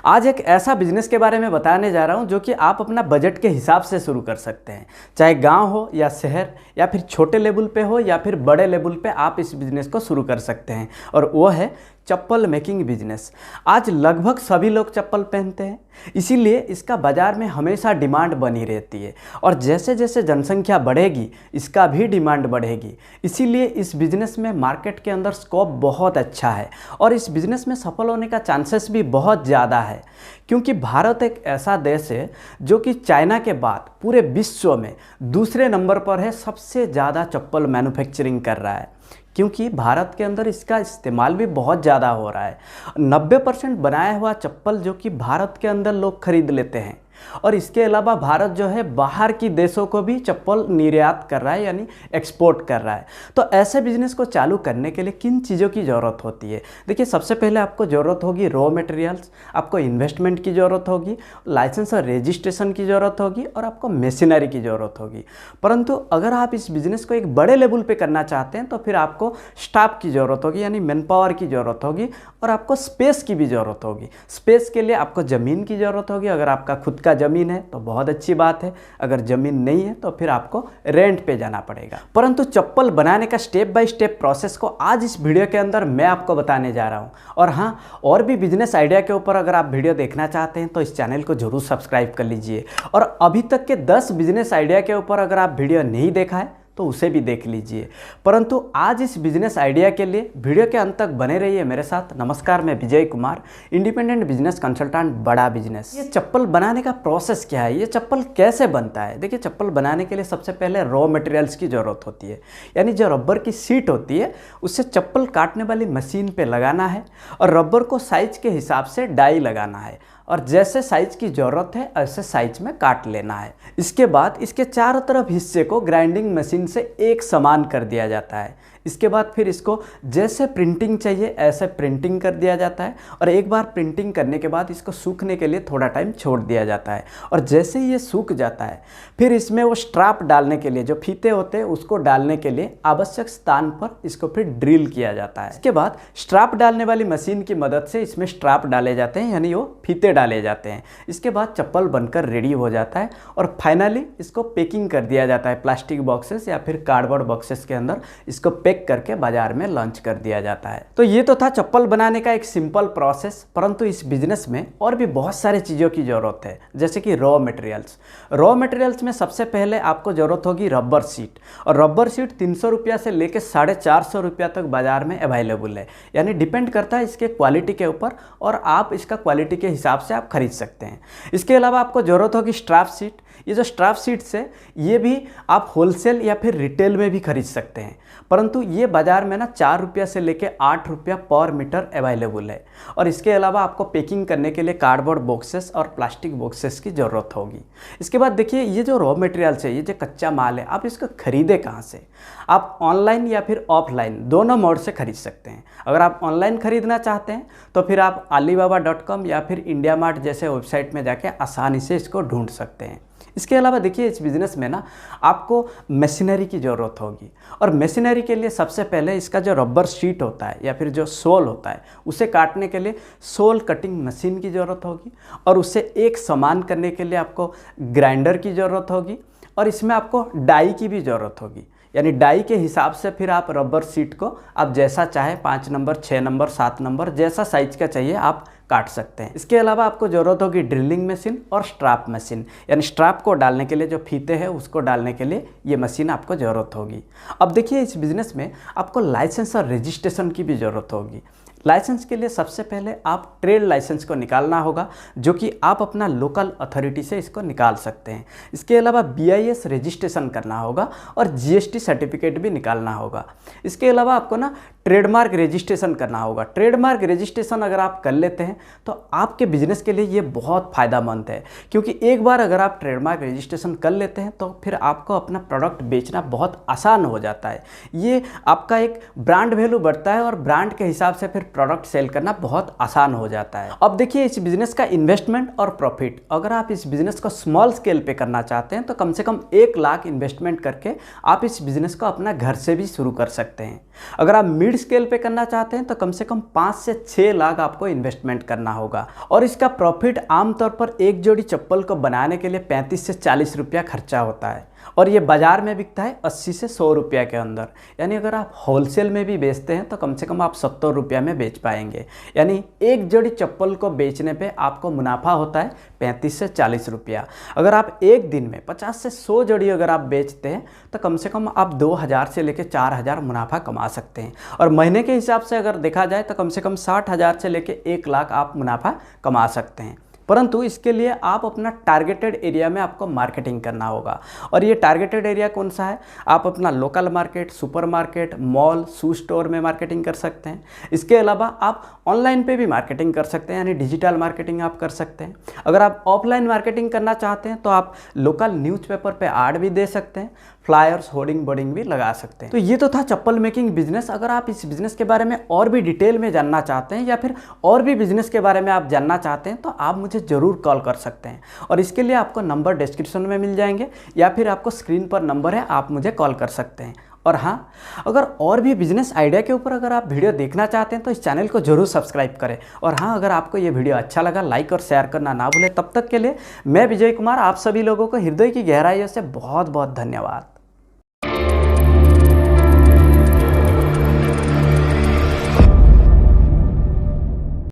आज एक ऐसा बिजनेस के बारे में बताने जा रहा हूं जो कि आप अपना बजट के हिसाब से शुरू कर सकते हैं। चाहे गांव हो या शहर या फिर छोटे लेवल पे हो या फिर बड़े लेवल पे आप इस बिज़नेस को शुरू कर सकते हैं और वो है चप्पल मेकिंग बिजनेस। आज लगभग सभी लोग चप्पल पहनते हैं, इसीलिए इसका बाज़ार में हमेशा डिमांड बनी रहती है और जैसे जैसे जनसंख्या बढ़ेगी इसका भी डिमांड बढ़ेगी। इसीलिए इस बिज़नेस में मार्केट के अंदर स्कोप बहुत अच्छा है और इस बिज़नेस में सफल होने का चांसेस भी बहुत ज़्यादा है, क्योंकि भारत एक ऐसा देश है जो कि चाइना के बाद पूरे विश्व में दूसरे नंबर पर है, सबसे ज़्यादा चप्पल मैन्युफैक्चरिंग कर रहा है, क्योंकि भारत के अंदर इसका इस्तेमाल भी बहुत ज़्यादा हो रहा है। 90% बनाया हुआ चप्पल जो कि भारत के अंदर लोग खरीद लेते हैं और इसके अलावा भारत जो है बाहर की देशों को भी चप्पल निर्यात कर रहा है, यानी एक्सपोर्ट कर रहा है। तो ऐसे बिजनेस को चालू करने के लिए किन चीज़ों की ज़रूरत होती है? देखिए, सबसे पहले आपको ज़रूरत होगी रॉ मटेरियल्स, आपको इन्वेस्टमेंट की ज़रूरत होगी, लाइसेंस और रजिस्ट्रेशन की ज़रूरत होगी और आपको मशीनरी की ज़रूरत होगी। परंतु अगर आप इस बिज़नेस को एक बड़े लेवल पर करना चाहते हैं तो फिर आपको स्टाफ की ज़रूरत होगी, यानी मैन पावर की ज़रूरत होगी और आपको स्पेस की भी ज़रूरत होगी। स्पेस के लिए आपको ज़मीन की ज़रूरत होगी। अगर आपका खुद का ज़मीन है तो बहुत अच्छी बात है, अगर ज़मीन नहीं है तो फिर आपको रेंट पे जाना पड़ेगा। परंतु चप्पल बनाने का स्टेप बाय स्टेप प्रोसेस को आज इस वीडियो के अंदर मैं आपको बताने जा रहा हूं। और हाँ, और भी बिजनेस आइडिया के ऊपर अगर आप वीडियो देखना चाहते हैं तो इस चैनल को जरूर सब्सक्राइब कर लीजिए और अभी तक के 10 बिजनेस आइडिया के ऊपर अगर आप वीडियो नहीं देखा है तो उसे भी देख लीजिए। परंतु आज इस बिजनेस आइडिया के लिए वीडियो के अंत तक बने रहिए मेरे साथ। नमस्कार, मैं Vijay Kumar, independent business consultant, बड़ा बिजनेस। ये चप्पल बनाने का प्रोसेस क्या है, ये चप्पल कैसे बनता है? देखिए, चप्पल बनाने के लिए सबसे पहले रॉ मटेरियल्स की ज़रूरत होती है, यानी जो रबर की शीट होती है उससे चप्पल काटने वाली मशीन पे लगाना है और रबर को साइज के हिसाब से डाई लगाना है और जैसे साइज की ज़रूरत है ऐसे साइज में काट लेना है। इसके बाद इसके चारों तरफ हिस्से को ग्राइंडिंग मशीन से एक समान कर दिया जाता है। इसके बाद फिर इसको जैसे प्रिंटिंग चाहिए ऐसे प्रिंटिंग कर दिया जाता है और एक बार प्रिंटिंग करने के बाद इसको सूखने के लिए थोड़ा टाइम छोड़ दिया जाता है और जैसे ही ये सूख जाता है फिर इसमें वो स्ट्रैप डालने के लिए जो फीते होते हैं उसको डालने के लिए आवश्यक स्थान पर इसको फिर ड्रिल किया जाता है। इसके बाद स्ट्रैप डालने वाली मशीन की मदद से इसमें स्ट्रैप डाले जाते हैं, यानी वो फीते डाले जाते हैं। इसके बाद चप्पल बनकर रेडी हो जाता है और फाइनली इसको पैकिंग कर दिया जाता है प्लास्टिक बॉक्सेस या फिर कार्डबोर्ड बॉक्सेस के अंदर। इसको पैक करके बाजार में लॉन्च कर दिया जाता है। तो ये तो था चप्पल बनाने का एक सिंपल प्रोसेस, परंतु इस बिजनेस में और भी बहुत सारी चीज़ों की ज़रूरत है, जैसे कि रॉ मटेरियल्स। रॉ मटेरियल्स में सबसे पहले आपको ज़रूरत होगी रबर शीट, और रबर शीट 300 रुपया से लेकर 450 रुपया तक बाजार में अवेलेबल है, यानी डिपेंड करता है इसके क्वालिटी के ऊपर और आप इसका क्वालिटी के हिसाब से आप खरीद सकते हैं। इसके अलावा आपको ज़रूरत होगी स्ट्रैप शीट। ये जो स्ट्रैप शीट्स है ये भी आप होलसेल या फिर रिटेल में भी खरीद सकते हैं, परंतु ये बाज़ार में ना 4 रुपया से लेकर 8 रुपया पर मीटर अवेलेबल है। और इसके अलावा आपको पैकिंग करने के लिए कार्डबोर्ड बॉक्सेस और प्लास्टिक बॉक्सेस की ज़रूरत होगी। इसके बाद देखिए, ये जो रॉ मटेरियल्स है, ये जो कच्चा माल है, आप इसको खरीदे कहाँ से? आप ऑनलाइन या फिर ऑफलाइन दोनों मोड से खरीद सकते हैं। अगर आप ऑनलाइन खरीदना चाहते हैं तो फिर आप alibaba.com या फिर इंडिया मार्ट जैसे वेबसाइट में जाके आसानी से इसको ढूंढ सकते हैं। इसके अलावा देखिए, इस बिज़नेस में ना आपको मशीनरी की ज़रूरत होगी और मशीनरी के लिए सबसे पहले इसका जो रबर शीट होता है या फिर जो सोल होता है उसे काटने के लिए सोल कटिंग मशीन की ज़रूरत होगी और उसे एक समान करने के लिए आपको ग्राइंडर की ज़रूरत होगी और इसमें आपको डाई की भी ज़रूरत होगी, यानी डाई के हिसाब से फिर आप रबर शीट को आप जैसा चाहे 5 नंबर, 6 नंबर, 7 नंबर, जैसा साइज का चाहिए आप काट सकते हैं। इसके अलावा आपको ज़रूरत होगी ड्रिलिंग मशीन और स्ट्रैप मशीन, यानी स्ट्रैप को डालने के लिए जो फीते हैं उसको डालने के लिए ये मशीन आपको ज़रूरत होगी। अब देखिए, इस बिज़नेस में आपको लाइसेंस और रजिस्ट्रेशन की भी ज़रूरत होगी। लाइसेंस के लिए सबसे पहले आप ट्रेड लाइसेंस को निकालना होगा, जो कि आप अपना लोकल अथॉरिटी से इसको निकाल सकते हैं। इसके अलावा BIS रजिस्ट्रेशन करना होगा और GST सर्टिफिकेट भी निकालना होगा। इसके अलावा आपको ना ट्रेडमार्क रजिस्ट्रेशन करना होगा। ट्रेडमार्क रजिस्ट्रेशन अगर आप कर लेते हैं तो आपके बिजनेस के लिए ये बहुत फ़ायदेमंद है, क्योंकि एक बार अगर आप ट्रेडमार्क रजिस्ट्रेशन कर लेते हैं तो फिर आपको अपना प्रोडक्ट बेचना बहुत आसान हो जाता है। ये आपका एक ब्रांड वैल्यू बढ़ता है और ब्रांड के हिसाब से फिर प्रोडक्ट सेल करना बहुत आसान हो जाता है। अब देखिए, इस बिजनेस का इन्वेस्टमेंट और प्रॉफिट। अगर आप इस बिजनेस को स्मॉल स्केल पे करना चाहते हैं तो कम से कम 1 लाख इन्वेस्टमेंट करके आप इस बिजनेस को अपना घर से भी शुरू कर सकते हैं। अगर आप मिड स्केल पे करना चाहते हैं तो कम से कम 5 से 6 लाख आपको इन्वेस्टमेंट करना होगा। और इसका प्रॉफिट आमतौर पर एक जोड़ी चप्पल को बनाने के लिए 35 से 40 रुपया खर्चा होता है और ये बाज़ार में बिकता है 80 से 100 रुपया के अंदर। यानी अगर आप होलसेल में भी बेचते हैं तो कम से कम आप 70 रुपया में बेच पाएंगे। यानी एक जोड़ी चप्पल को बेचने पे आपको मुनाफा होता है 35 से 40 रुपया। अगर आप एक दिन में 50 से 100 जोड़ी अगर आप बेचते हैं तो कम से कम आप 2000 से लेकर 4000 मुनाफा कमा सकते हैं। और महीने के हिसाब से अगर देखा जाए तो कम से कम 60,000 से लेकर 1 लाख आप मुनाफा कमा सकते हैं। परंतु इसके लिए आप अपना टारगेटेड एरिया में आपको मार्केटिंग करना होगा। और ये टारगेटेड एरिया कौन सा है? आप अपना local market, super market, mall, shoe store में मार्केटिंग कर सकते हैं। इसके अलावा आप ऑनलाइन पे भी मार्केटिंग कर सकते हैं, यानी डिजिटल मार्केटिंग आप कर सकते हैं। अगर आप ऑफलाइन मार्केटिंग करना चाहते हैं तो आप लोकल न्यूज़पेपर पे ऐड भी दे सकते हैं, फ्लायर्स, होर्डिंग बोर्डिंग भी लगा सकते हैं। तो ये तो था चप्पल मेकिंग बिजनेस। अगर आप इस बिजनेस के बारे में और भी डिटेल में जानना चाहते हैं या फिर और भी बिजनेस के बारे में आप जानना चाहते हैं तो आप मुझे ज़रूर कॉल कर सकते हैं। और इसके लिए आपको नंबर डिस्क्रिप्शन में मिल जाएंगे या फिर आपको स्क्रीन पर नंबर है, आप मुझे कॉल कर सकते हैं। और हाँ, अगर और भी बिजनेस आइडिया के ऊपर अगर आप वीडियो देखना चाहते हैं तो इस चैनल को जरूर सब्सक्राइब करें। और हाँ, अगर आपको ये वीडियो अच्छा लगा लाइक और शेयर करना ना भूलें। तब तक के लिए मैं विजय कुमार आप सभी लोगों को हृदय की गहराइयों से बहुत बहुत धन्यवाद।